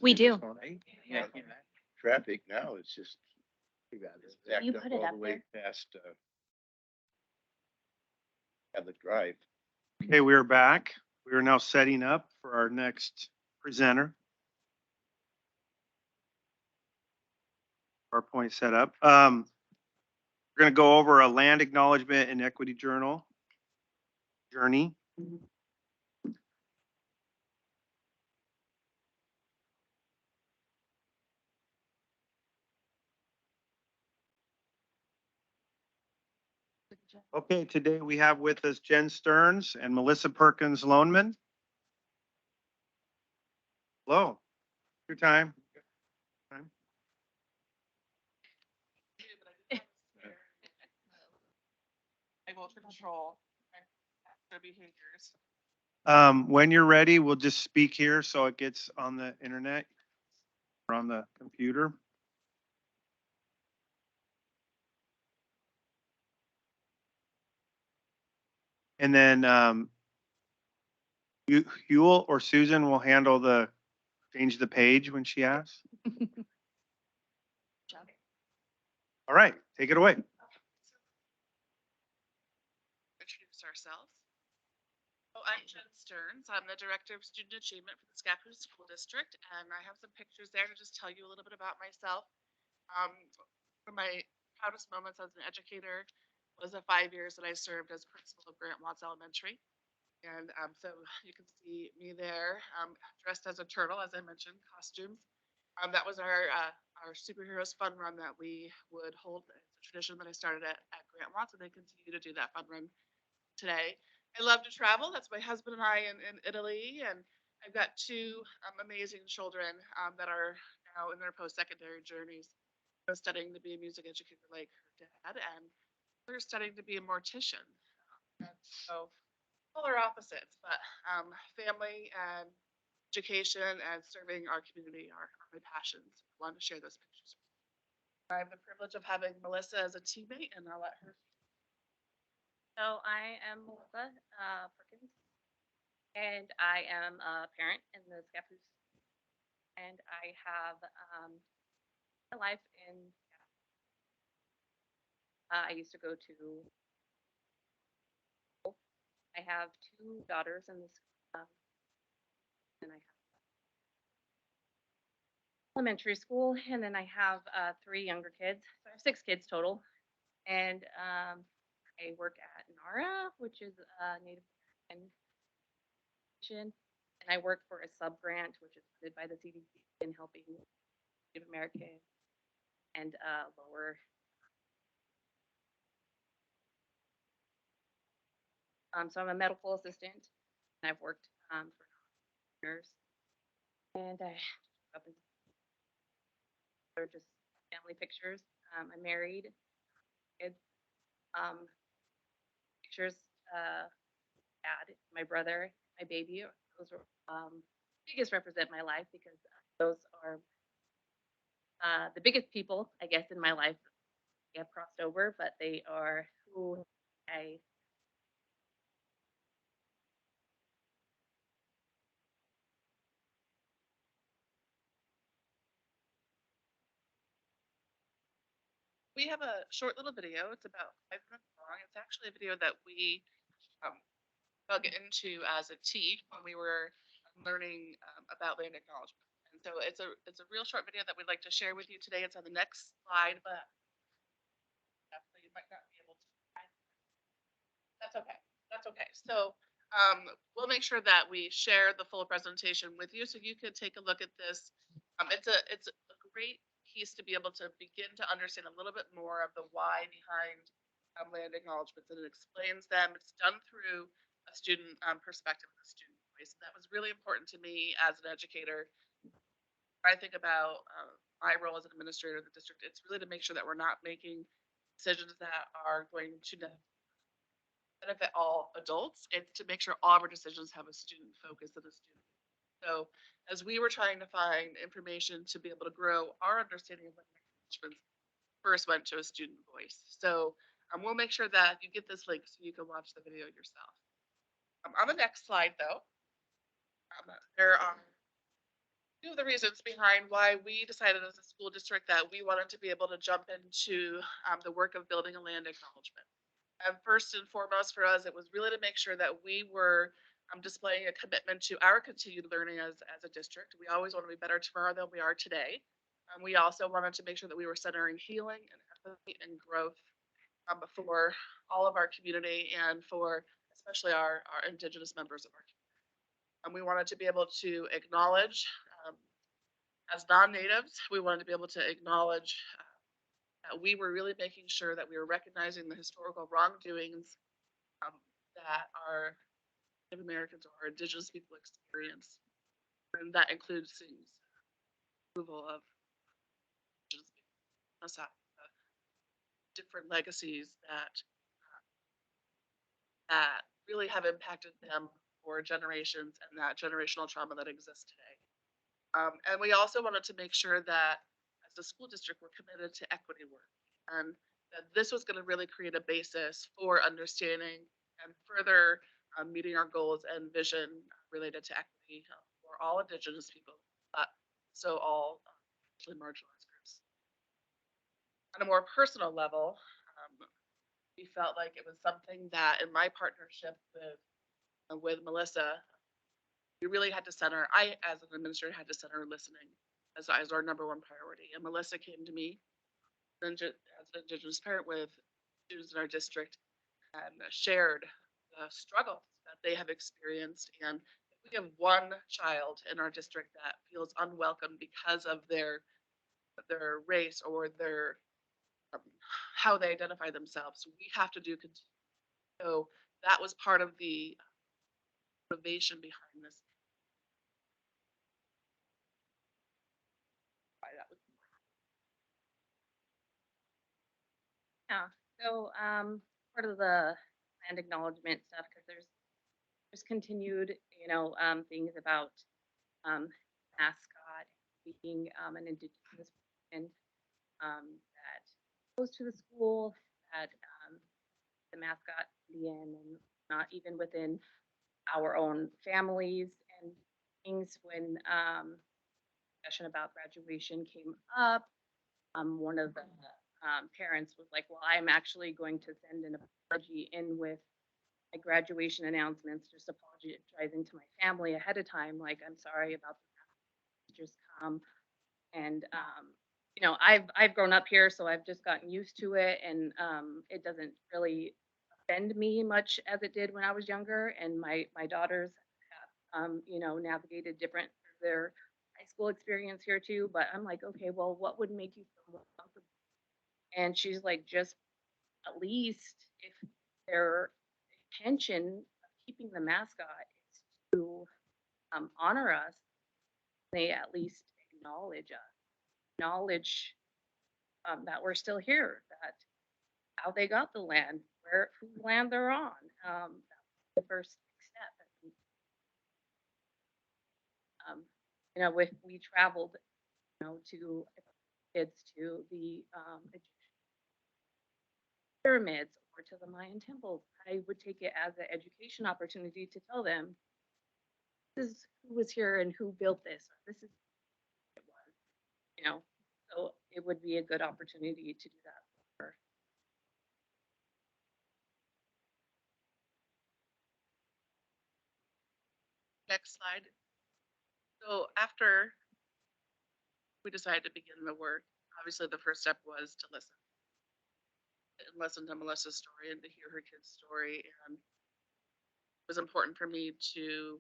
We do. Yeah. Traffic now is just backed You up put it all up the way there. past Cabot Drive. Okay, we are back. We are now setting up for our next presenter. PowerPoint setup. We're going to go over a land acknowledgement and equity journal journey. Okay, today we have with us Jen Stearns and Melissa Perkins Loneman. Hello, your time. I will control their behaviors. When you're ready, we'll just speak here so it gets on the internet or on the computer. And then Yule or Susan will handle the change the page when she asks. All right, take it away. Introduce ourselves. Oh, I'm Jen Stearns. I'm the Director of Student Achievement for the Scappoose School District, and I have some pictures there to just tell you a little bit about myself. One of my proudest moments as an educator was the 5 years that I served as principal of Grant Watts Elementary. And so you can see me there, dressed as a turtle, as I mentioned, costumes. That was our superheroes fun run that we would hold. It's a tradition that I started at Grant Watts, and they continue to do that fun run today. I love to travel. That's my husband and I in Italy, and I've got two amazing children that are now in their post-secondary journeys. They're studying to be a music educator like her dad, and they're studying to be a mortician. And so polar opposites, but family and education and serving our community are my passions. I wanted to share those pictures. I have the privilege of having Melissa as a teammate, and I'll let her. So I am Melissa Perkins, and I am a parent in the Scappoose, and I have a life in. I used to go to. I have two daughters in this, and I have elementary school, and then I have three younger kids. So I have six kids total, and I work at NARA, which is Native American Nation, and I work for a sub grant, which is funded by the CDC in helping Native American and lower. So I'm a medical assistant, and I've worked for years, and I up in they're just family pictures. I'm married, kids, pictures, dad, my brother, my baby. Those are biggest represent my life because those are the biggest people, I guess, in my life. They have crossed over, but they are who I. We have a short little video. It's about 5 minutes long. It's actually a video that we um, dug into as a team when we were learning about land acknowledgement. And so it's a real short video that we'd like to share with you today. It's on the next slide, but you might not be able to. That's okay. That's okay. So we'll make sure that we share the full presentation with you so you can take a look at this. It's a great piece to be able to begin to understand a little bit more of the why behind land acknowledgements, and it explains them. It's done through a student perspective, a student voice. And that was really important to me as an educator. When I think about my role as an administrator of the district, it's really to make sure that we're not making decisions that are going to benefit all adults. It's to make sure all of our decisions have a student focus and a student. So as we were trying to find information to be able to grow our understanding of language, first went to a student voice. So we'll make sure that you get this link so you can watch the video yourself. On the next slide, though, there are few of the reasons behind why we decided as a school district that we wanted to be able to jump into the work of building a land acknowledgement. And first and foremost for us, it was really to make sure that we were displaying a commitment to our continued learning as a district. We always want to be better tomorrow than we are today. We also wanted to make sure that we were centering healing and empathy and growth for all of our community and for especially our Indigenous members of our community. And we wanted to be able to acknowledge, um, as non-natives, we wanted to be able to acknowledge that we were really making sure that we were recognizing the historical wrongdoings um, that our Native Americans or Indigenous people experience. And that includes things, removal of Indigenous people, different legacies that really have impacted them for generations and that generational trauma that exists today. And we also wanted to make sure that as a school district, we're committed to equity work and that this was going to really create a basis for understanding and further meeting our goals and vision related to equity for all Indigenous people, but so all racially marginalized groups. On a more personal level, we felt like it was something that in my partnership with Melissa, we really had to center, I, as an administrator, had to center listening as our number one priority. And Melissa came to me as an Indigenous parent with students in our district and shared the struggles that they have experienced. And if we have one child in our district that feels unwelcome because of their race or their how they identify themselves, we have to do. So that was part of the motivation behind this. Why that was Yeah, so, part of the land acknowledgement stuff, because there's continued, things about, mascot being, an indigenous person, that goes to the school, that, the mascot Indian and not even within our own families and things when, discussion about graduation came up. One of the parents was like, "Well, I'm actually going to send an apology in with my graduation announcements, just apologizing to my family ahead of time. Like, I'm sorry about the just come." And I've grown up here, so I've just gotten used to it, and it doesn't really offend me much as it did when I was younger. And my daughters have, navigated different their high school experience here too. But I'm like, okay, well, what would make you feel more comfortable? And she's like, just at least if their intention of keeping the mascot is to honor us, they at least acknowledge that we're still here, that how they got the land, where whose land they're on. That was the first step. And, if we traveled, to kids to the pyramids or to the Mayan temples, I would take it as an education opportunity to tell them this is who was here and who built this. Or this is what it was, you know. So it would be a good opportunity to do that. For next slide. So after we decided to begin the work, obviously the first step was to listen and listen to Melissa's story and to hear her kid's story. And it was important for me to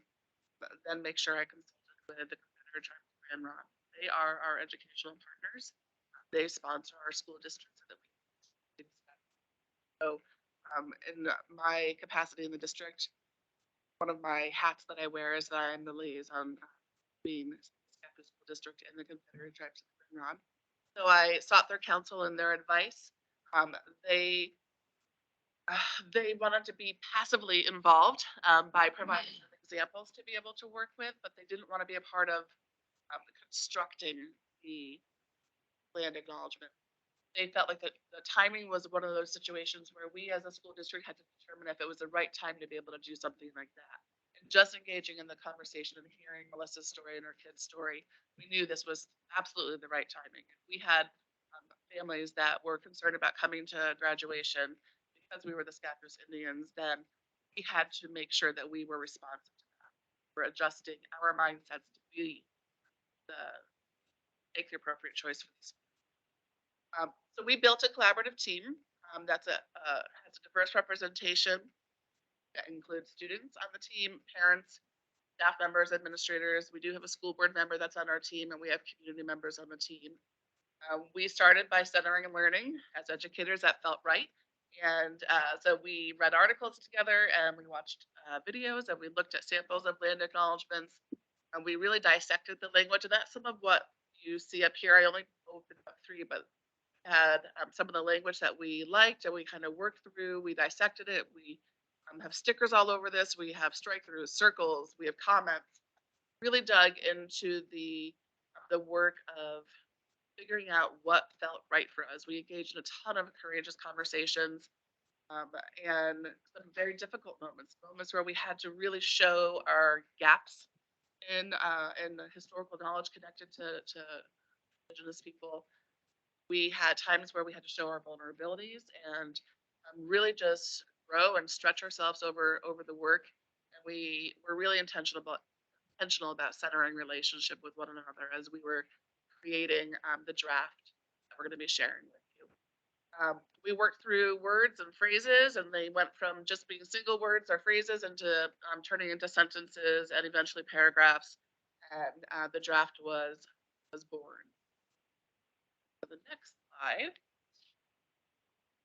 then make sure I consulted with the Confederate Tribes of Grand Ronde. They are our educational partners. They sponsor our school district so that we can. So in my capacity in the district, one of my hats that I wear is that I'm the liaison between Scapa School District and the Confederate Tribes of the Grand Ronde. So I sought their counsel and their advice. Um, they they wanted to be passively involved by providing examples to be able to work with, but they didn't want to be a part of constructing the land acknowledgement. They felt like the timing was one of those situations where we as a school district had to determine if it was the right time to be able to do something like that. And just engaging in the conversation and hearing Melissa's story and her kid's story, we knew this was absolutely the right timing. We had families that were concerned about coming to graduation because we were the Scappoose Indians, then we had to make sure that we were responsive to that. We're adjusting our mindsets to be the make the appropriate choice for these. So we built a collaborative team that's has a diverse representation that includes students on the team, parents, staff members, administrators. We do have a school board member that's on our team, and we have community members on the team. We started by centering and learning as educators. That felt right. And so we read articles together and we watched videos and we looked at samples of land acknowledgements and we really dissected the language. And that's some of what you see up here. I only opened up three, but had some of the language that we liked and we kind of worked through. We dissected it. We have stickers all over this. We have strike throughs, circles. We have comments. Really dug into the work of figuring out what felt right for us. We engaged in a ton of courageous conversations and some very difficult moments where we had to really show our gaps in the historical knowledge connected to Indigenous people. We had times where we had to show our vulnerabilities and really just grow and stretch ourselves over the work. And we were really intentional about centering relationship with one another as we were creating the draft that we're going to be sharing with you. We worked through words and phrases, and they went from just being single words or phrases into turning into sentences and eventually paragraphs. And the draft was born. For the next slide,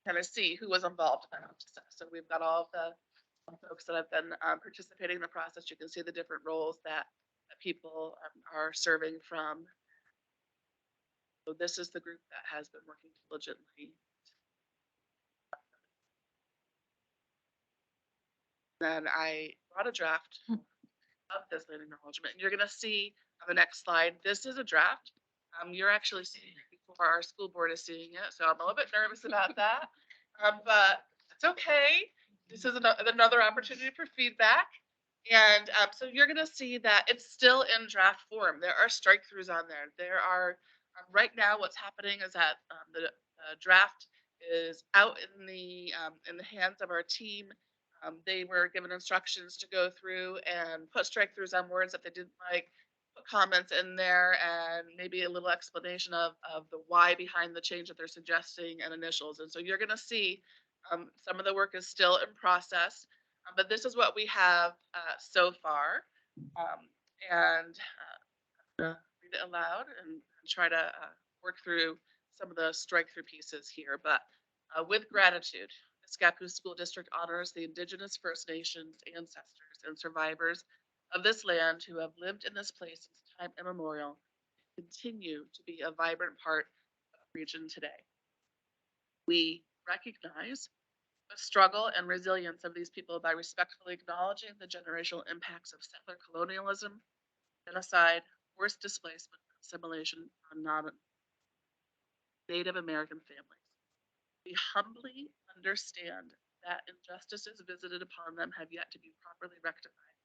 kind of see who was involved in that process. So we've got all of the folks that have been participating in the process. You can see the different roles that people are serving from. So this is the group that has been working diligently. Then I brought a draft of this land acknowledgement, and you're going to see on the next slide. This is a draft. You're actually seeing it before our school board is seeing it, so I'm a little bit nervous about that, but it's okay. This is another opportunity for feedback. And so you're going to see that it's still in draft form. There are strike throughs on there. There are right now what's happening is that the draft is out in the hands of our team. They were given instructions to go through and put strike throughs on words that they didn't like, put comments in there, and maybe a little explanation of the why behind the change that they're suggesting and initials. And so you're going to see some of the work is still in process. But this is what we have so far. And read it aloud and try to work through some of the strike through pieces here. But with gratitude, the Scappoose School District honors the Indigenous First Nations ancestors and survivors of this land who have lived in this place since time immemorial and continue to be a vibrant part of the region today. We recognize the struggle and resilience of these people by respectfully acknowledging the generational impacts of settler colonialism, genocide, forced displacement, and assimilation on Native American families. We humbly understand that injustices visited upon them have yet to be properly rectified.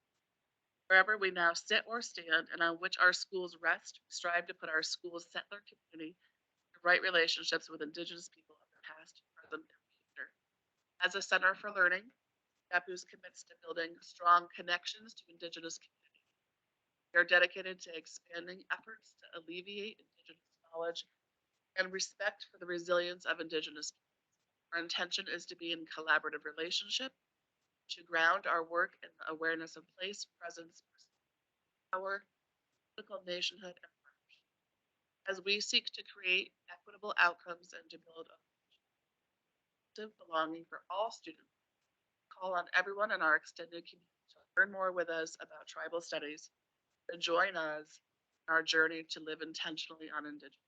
Wherever we now sit or stand and on which our schools rest, we strive to put our school's settler community in right relationships with Indigenous people of the past, present, and future. As a center for learning, Scappoose commits to building strong connections to Indigenous communities. We are dedicated to expanding efforts to alleviate Indigenous knowledge and respect for the resilience of Indigenous peoples. Our intention is to be in collaborative relationship, to ground our work in the awareness of place, presence, power, political nationhood, and partnership. As we seek to create equitable outcomes and to build a belonging for all students, call on everyone in our extended community to learn more with us about tribal studies and join us in our journey to live intentionally on Indigenous.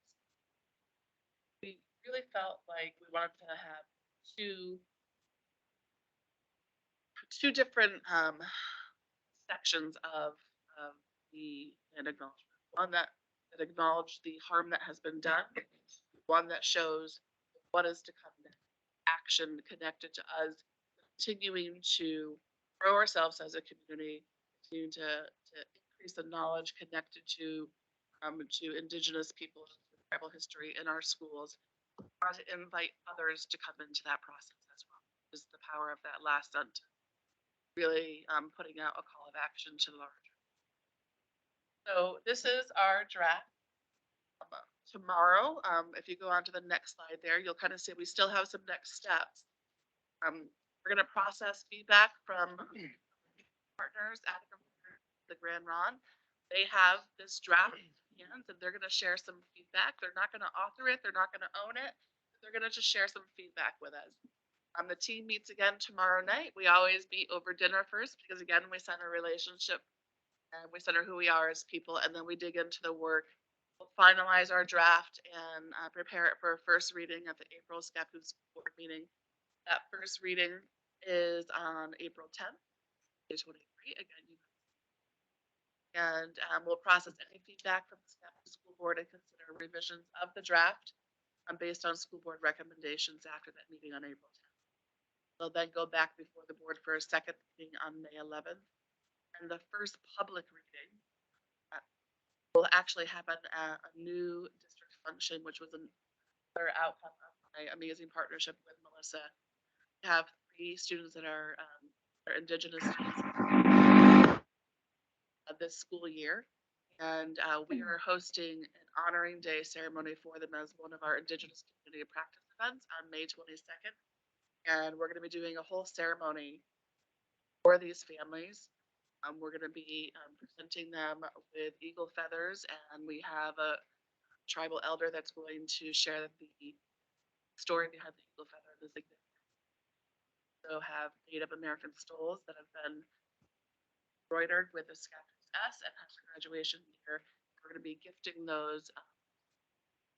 We really felt like we wanted to have two different sections of the land acknowledgement. One that acknowledged the harm that has been done, one that shows what is to come next, action connected to us continuing to grow ourselves as a community, continue to increase the knowledge connected to indigenous people, tribal history in our schools. I want to invite others to come into that process as well. Is the power of that last sentence really putting out a call of action to the larger. So this is our draft. Tomorrow, if you go on to the next slide there, you'll kind of see we still have some next steps. We're going to process feedback from partners at the Grand Ron. They have this draft in hands and they're going to share some feedback. They're not going to author it. They're not going to own it. They're going to just share some feedback with us. The team meets again tomorrow night. We always meet over dinner first because again, we center relationship and we center who we are as people, and then we dig into the work. We'll finalize our draft and prepare it for a first reading at the April SCAPU's board meeting. That first reading is on April 10th, 2023. Again, and we'll process any feedback from the SCAPU school board and consider revisions of the draft based on school board recommendations after that meeting on April 10th. They'll then go back before the board for a second meeting on May 11th. And the first public reading will actually happen at a new district function, which was another outcome of my amazing partnership with Melissa. We have 3 students that are Indigenous students this school year. And we are hosting an honoring day ceremony for them as one of our Indigenous community practice events on May 22nd. And we're going to be doing a whole ceremony for these families. We're going to be presenting them with eagle feathers, and we have a tribal elder that's going to share the story behind the eagle feather and the significance. So have Native American stoles that have been embroidered with the SCAPU's S and has graduation year. We're going to be gifting those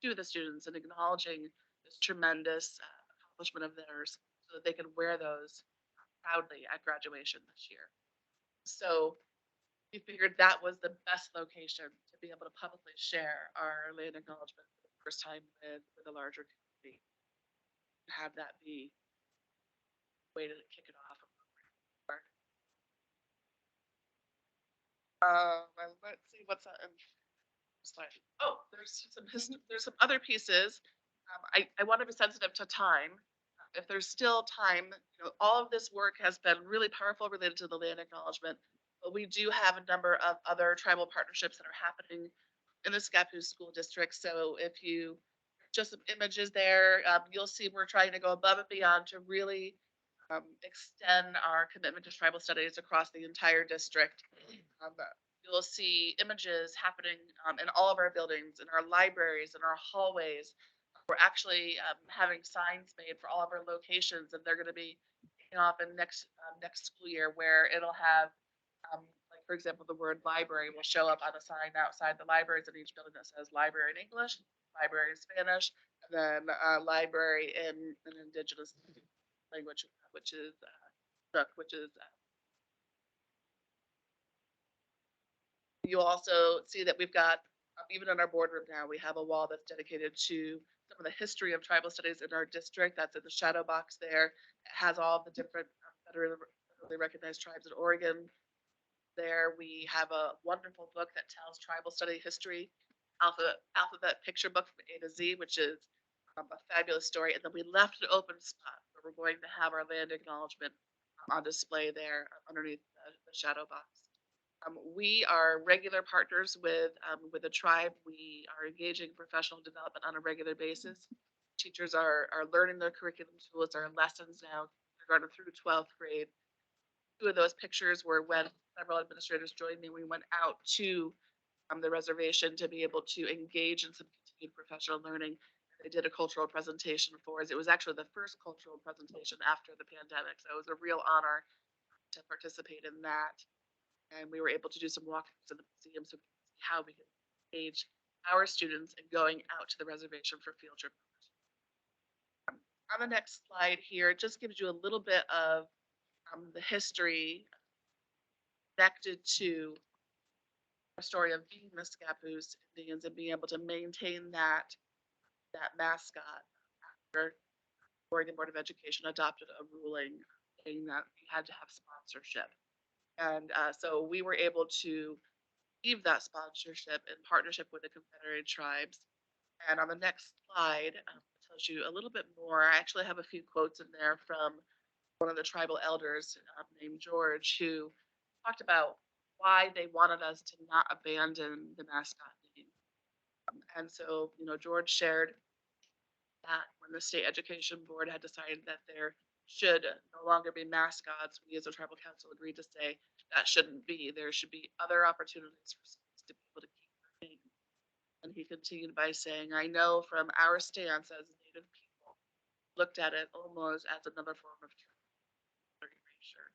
to the students and acknowledging this tremendous accomplishment of theirs so that they can wear those proudly at graduation this year. So we figured that was the best location to be able to publicly share our land acknowledgement for the first time with a larger community. Have that be a way to kick it off. Let's see what's on slide. Oh, there's some other pieces. I want to be sensitive to time. If there's still time, all of this work has been really powerful related to the land acknowledgement, but we do have a number of other tribal partnerships that are happening in the SCAPU school district. So if you just some images there, you'll see we're trying to go above and beyond to really extend our commitment to tribal studies across the entire district. You'll see images happening in all of our buildings, in our libraries, in our hallways. We're actually having signs made for all of our locations, and they're going to be kicking off in next school year, where it'll have, like for example, the word library will show up on a sign outside the libraries in each building that says library in English, library in Spanish, and then library in an Indigenous language, which is You'll also see that we've got, even in our boardroom now, we have a wall that's dedicated to some of the history of tribal studies in our district. That's in the shadow box there. It has all the different federally recognized tribes in Oregon. There we have a wonderful book that tells tribal study history, alphabet picture book from A to Z, which is a fabulous story. And then we left an open spot where we're going to have our land acknowledgement on display there underneath the shadow box. We are regular partners with the tribe. We are engaging professional development on a regular basis. Teachers are learning their curriculum tools, our lessons now, kindergarten through 12th grade. 2 of those pictures were when several administrators joined me. We went out to the reservation to be able to engage in some continued professional learning. They did a cultural presentation for us. It was actually the first cultural presentation after the pandemic, so it was a real honor to participate in that. And we were able to do some walkthroughs in the museum so we can see how we can engage our students in going out to the reservation for field trip. On the next slide here, it just gives you a little bit of the history connected to our story of being the Scappoose Indians and being able to maintain that mascot after Oregon Board of Education adopted a ruling saying that we had to have sponsorship. And so we were able to leave that sponsorship in partnership with the Confederated Tribes. And on the next slide, it tells you a little bit more. I actually have a few quotes in there from one of the tribal elders named George, who talked about why they wanted us to not abandon the mascot name. And so, George shared that when the state education board had decided that there should no longer be mascots, we as a tribal council agreed to say that shouldn't be. There should be other opportunities for schools to be able to keep their name. And he continued by saying, I know from our stance as Native people, looked at it almost as another form of erasure.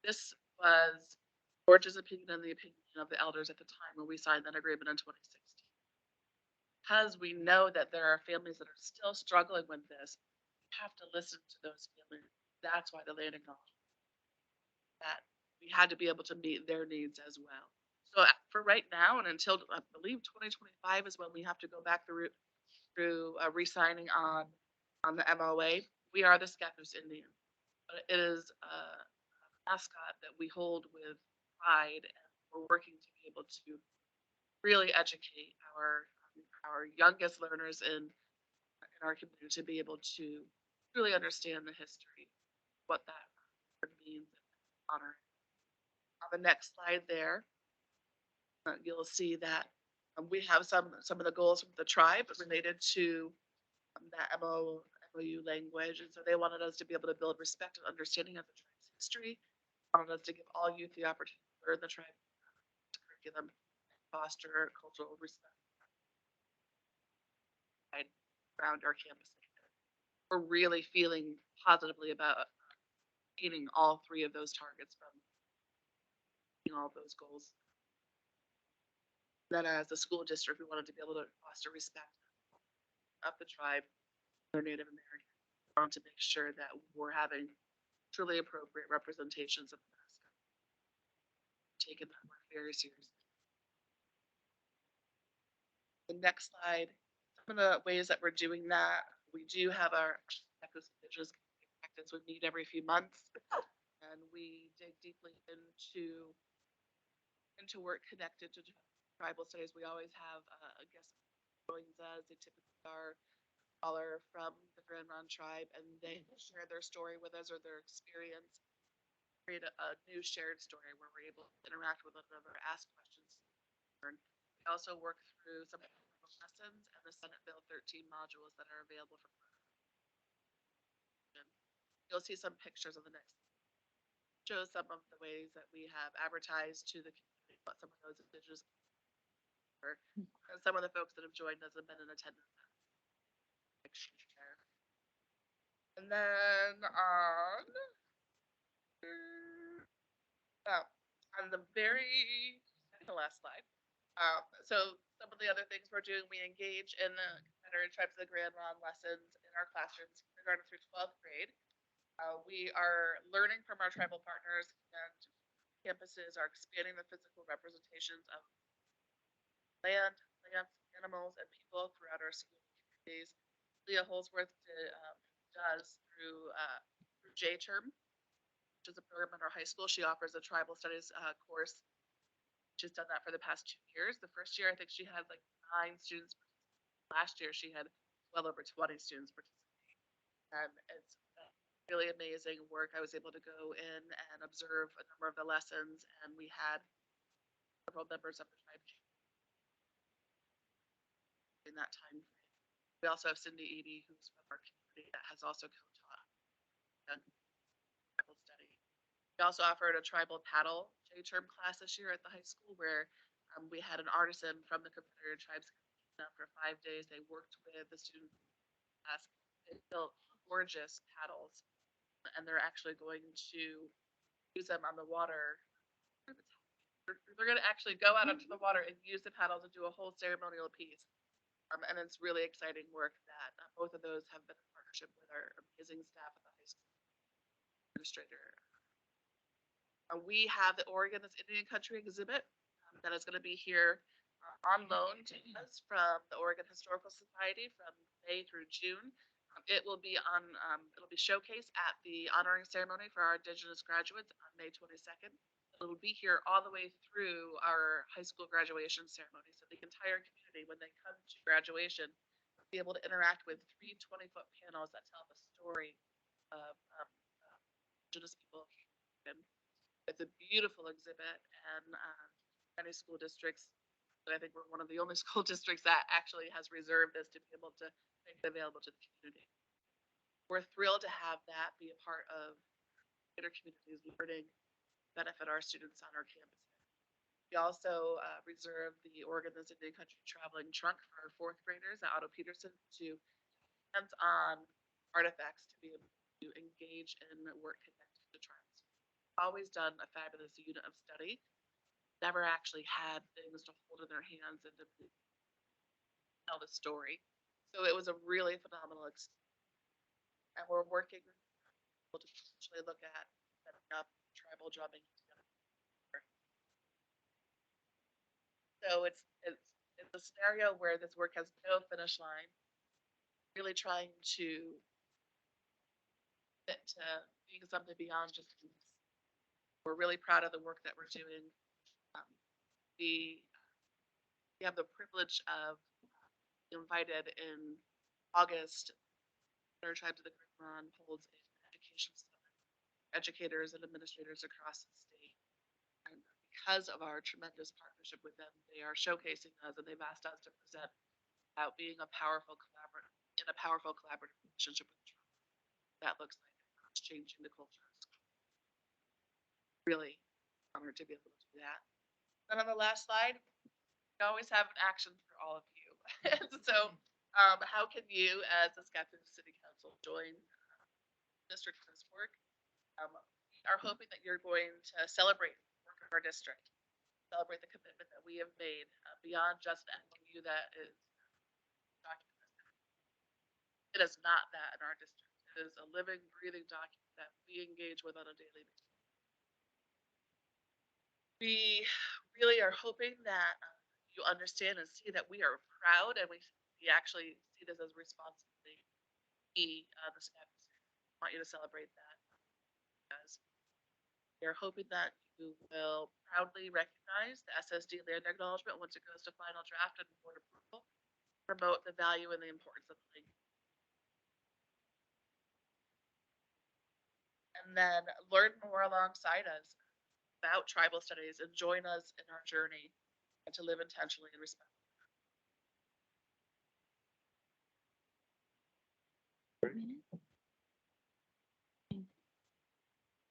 This was George's opinion and the opinion of the elders at the time when we signed that agreement in 2016. Because we know that there are families that are still struggling with this, we have to listen to those families. That's why the land acknowledgement, that we had to be able to meet their needs as well. So for right now and until I believe 2025 is when we have to go back through re-signing on the MOA. We are the Scappoose Indian, but it is a mascot that we hold with pride, and we're working to be able to really educate our youngest learners in our community to be able to really understand the history, what that word means, and honor. On the next slide there, you'll see that we have some of the goals from the tribe related to that MOU language, and so they wanted us to be able to build respect and understanding of the tribe's history. Wanted us to give all youth the opportunity to learn the tribe curriculum, foster cultural respect around our campus. We're really feeling positively about meeting all three of those targets from all of those goals. Then as a school district, we wanted to be able to foster respect of the tribe, their Native Americans. We wanted to make sure that we're having truly appropriate representations of the mascot. Taking that work very seriously. The next slide, some of the ways that we're doing that, we do have our Indigenous practice. We meet every few months, and we dig deeply into work connected to tribal studies. We always have a guest joins us. They typically are scholar from the Grand Ronde tribe, and they share their story with us or their experience. Create a new shared story where we're able to interact with one another, ask questions. We also work through some of the lessons and the Senate Bill 13 modules that are available for. You'll see some pictures on the next. Show some of the ways that we have advertised to the community what some of those Indigenous and some of the folks that have joined us have been in attendance. And then on the last slide. So some of the other things we're doing, we engage in the Confederate Tribes of the Grand Ronde lessons in our classrooms, kindergarten through 12th grade. We are learning from our tribal partners, and campuses are expanding the physical representations of land, plants, animals, and people throughout our school communities. Leah Holsworth does through J-Term, which is a program in our high school. She offers a tribal studies course. She's done that for the past 2 years. The first year, I think she had like 9 students. Last year, she had well over 20 students participate. And it's really amazing work. I was able to go in and observe a number of the lessons, and we had several members of the tribe in that time. We also have Cindy Edie, who's from our community, that has also co-taught tribal study. We also offered a tribal paddle J-term class this year at the high school, where we had an artisan from the Confederate Tribes for 5 days. They worked with the student class. They built gorgeous paddles, and they're actually going to use them on the water. They're going to actually go out onto the water and use the paddle to do a whole ceremonial piece. And it's really exciting work that both of those have been in partnership with our amazing staff at the high school administrator. We have the Oregon is Indian Country exhibit that is going to be here on loan to us from the Oregon Historical Society from May through June. It will be on, it'll be showcased at the honoring ceremony for our Indigenous graduates on May 22nd. It'll be here all the way through our high school graduation ceremony. So the entire community, when they come to graduation, will be able to interact with three 20-foot panels that tell the story of Indigenous people. And it's a beautiful exhibit, and many school districts, but I think we're one of the only school districts that actually has reserved this to be able to make it available to the community. We're thrilled to have that be a part of greater communities learning, benefit our students on our campus. We also reserve the Oregon This Indian Country traveling trunk for our fourth graders at Otto Peterson to hands-on artifacts to be able to engage in work connected to tribes. Always done a fabulous unit of study. Never actually had things to hold in their hands and to tell the story. So it was a really phenomenal experience. And we're working to potentially look at setting up tribal drumming together. So it's a scenario where this work has no finish line. Really trying to get to being something beyond just students. We're really proud of the work that we're doing. Um, we have the privilege of being invited in August. Our Tribes of the Great Huron holds an education summit, educators and administrators across the state. And because of our tremendous partnership with them, they are showcasing us, and they've asked us to present about being a powerful collaborative relationship with tribes. That looks like it's changing the culture. Really honored to be able to do that. And on the last slide, we always have an action for all of you. So, how can you, as a Scottsdale City Council, join district in this work? We are hoping that you're going to celebrate the work of our district, celebrate the commitment that we have made beyond just the MOU that is documented. It is not that in our district. It is a living, breathing document that we engage with on a daily basis. We really are hoping that you understand and see that we are proud, and we actually see this as a responsibility. We, the staff, want you to celebrate that, because we are hoping that you will proudly recognize the SSD Land Acknowledgement once it goes to final draft and board approval, promote the value and the importance of the language. And then learn more alongside us about tribal studies and join us in our journey and to live intentionally and respectfully.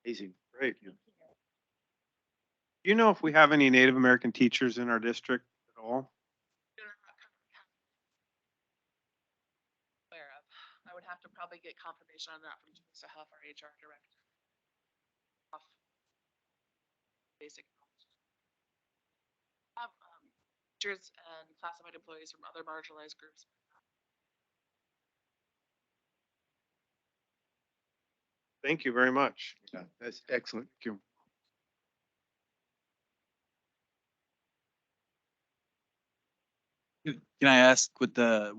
Amazing. Great. Do you know if we have any Native American teachers in our district at all? Aware of. I would have to probably get confirmation on that from Teresa Huff, our HR director. Off basic knowledge. Have teachers and classified employees from other marginalized groups. Thank you very much. Yeah, that's excellent. Thank you. Can I ask what the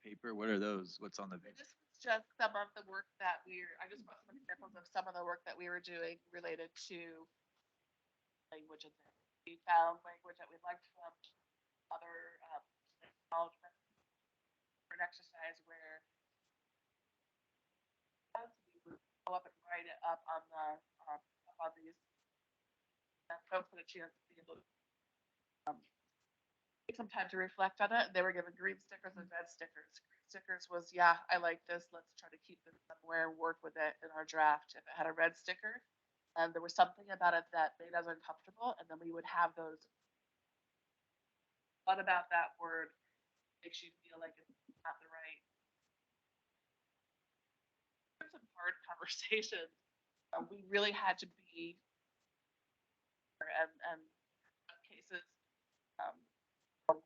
paper, what are those? What's on the? This was just some of the work that I just put some examples of some of the work that we were doing related to language in there. We found language that we liked from other acknowledgement for an exercise where we would go up and write it up on the up on these folks had a chance to be able to take some time to reflect on it. They were given green stickers and red stickers. Green stickers was, yeah, I like this. Let's try to keep this somewhere and work with it in our draft. If it had a red sticker, and there was something about it that made us uncomfortable, and then we would have those. What about that word makes you feel like it's not the right? There's some hard conversations. We really had to be, and in cases,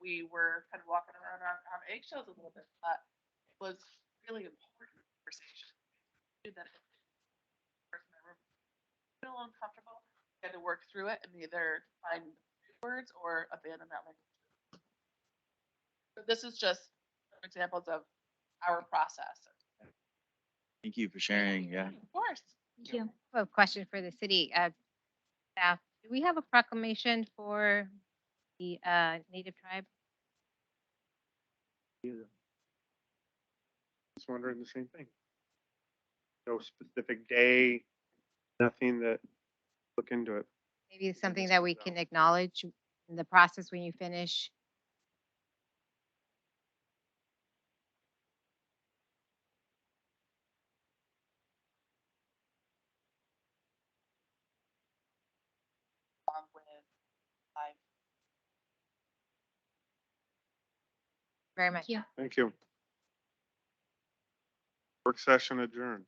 we were kind of walking around on eggshells a little bit, but it was really important conversation. That person in the room feel uncomfortable, we had to work through it and either find words or abandon that language. So this is just some examples of our process. Thank you for sharing, yeah. Of course. Thank you. I have a question for the city staff. Do we have a proclamation for the native tribe? Just wondering the same thing. No specific day, nothing that, look into it. Maybe it's something that we can acknowledge in the process when you finish. With live Very much. Thank you. Work session adjourned.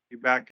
Be back